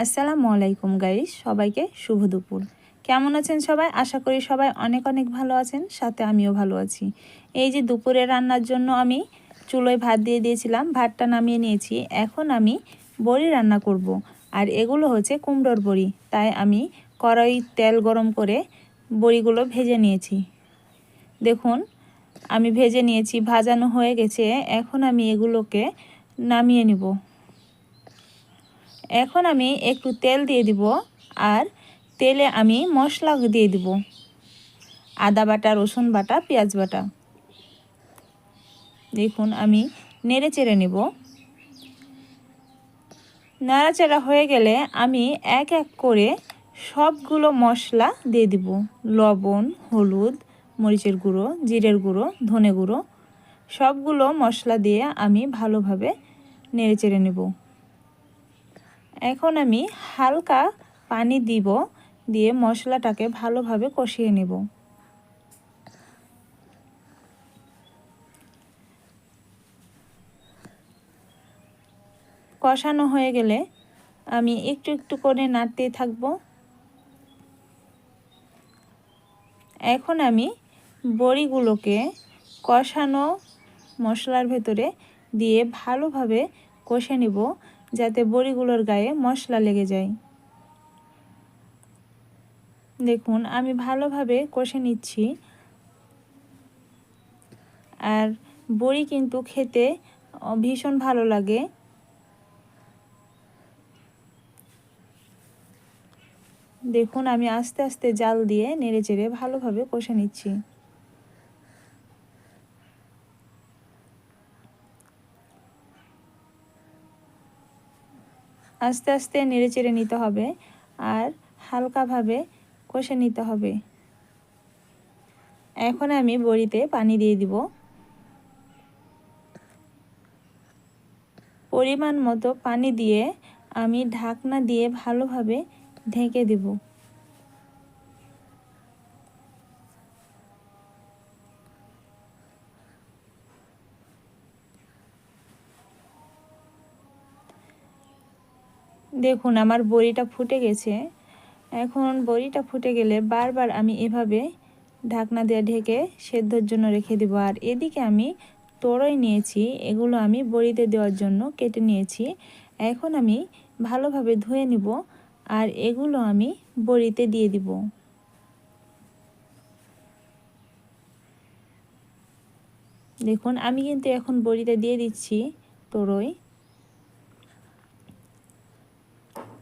আসসালামু আলাইকুম গাইস, সবাইকে শুভ দুপুর। কেমন আছেন সবাই? আশা করি সবাই অনেক অনেক ভালো আছেন, সাথে আমিও ভালো আছি। এই যে দুপুরে রান্নার জন্য আমি চুলোয় ভাত দিয়ে দিয়েছিলাম, ভাতটা নামিয়ে নিয়েছি। এখন আমি বড়ি রান্না করব। আর এগুলো হচ্ছে কুমড়োর বড়ি, তাই আমি কড়াই তেল গরম করে বড়িগুলো ভেজে নিয়েছি। দেখুন, আমি ভেজে নিয়েছি, ভাজানো হয়ে গেছে। এখন আমি এগুলোকে নামিয়ে নিব। এখন আমি একটু তেল দিয়ে দিব, আর তেলে আমি মশলা দিয়ে দিব, আদা বাটা, রসুন বাটা, পেঁয়াজ বাটা। দেখুন, আমি নেড়ে চেড়ে নেব। নাড়াচাড়া হয়ে গেলে আমি এক এক করে সবগুলো মশলা দিয়ে দিব। লবণ, হলুদ, মরিচের গুঁড়ো, জিরের গুঁড়ো, ধনে গুঁড়ো, সবগুলো মশলা দিয়ে আমি ভালোভাবে নেড়ে চেড়ে নেব। এখন আমি হালকা পানি দিব, দিয়ে মশলাটাকে ভালোভাবে কষিয়ে নেব। কষানো হয়ে গেলে আমি একটু একটু করে নাড়তেই থাকব। এখন আমি বড়িগুলোকে কষানো মশলার ভেতরে দিয়ে ভালোভাবে কষে নেব, যাতে বড়িগুলোর গায়ে মশলা লেগে যায়। দেখুন, আমি ভালোভাবে কষে নিচ্ছি। আর বড়ি কিন্তু খেতে ভীষণ ভালো লাগে। দেখুন, আমি আস্তে আস্তে জাল দিয়ে নেড়ে চেড়ে ভালোভাবে কষে নিচ্ছি। আস্তে আস্তে নেড়ে চেড়ে নিতে হবে, আর হালকাভাবে কষে নিতে হবে। এখন আমি বড়িতে পানি দিয়ে দিব। পরিমাণ মতো পানি দিয়ে আমি ঢাকনা দিয়ে ভালোভাবে ঢেকে দেব। দেখুন, আমার বড়িটা ফুটে গেছে। এখন বড়িটা ফুটে গেলে বারবার আমি এভাবে ঢাকনা দিয়ে ঢেকে সেদ্ধর জন্য রেখে দেব। আর এদিকে আমি তরই নিয়েছি, এগুলো আমি বড়িতে দেওয়ার জন্য কেটে নিয়েছি। এখন আমি ভালোভাবে ধুয়ে নিব, আর এগুলো আমি বড়িতে দিয়ে দিব। দেখুন, আমি কিন্তু এখন বড়িতে দিয়ে দিচ্ছি তরই।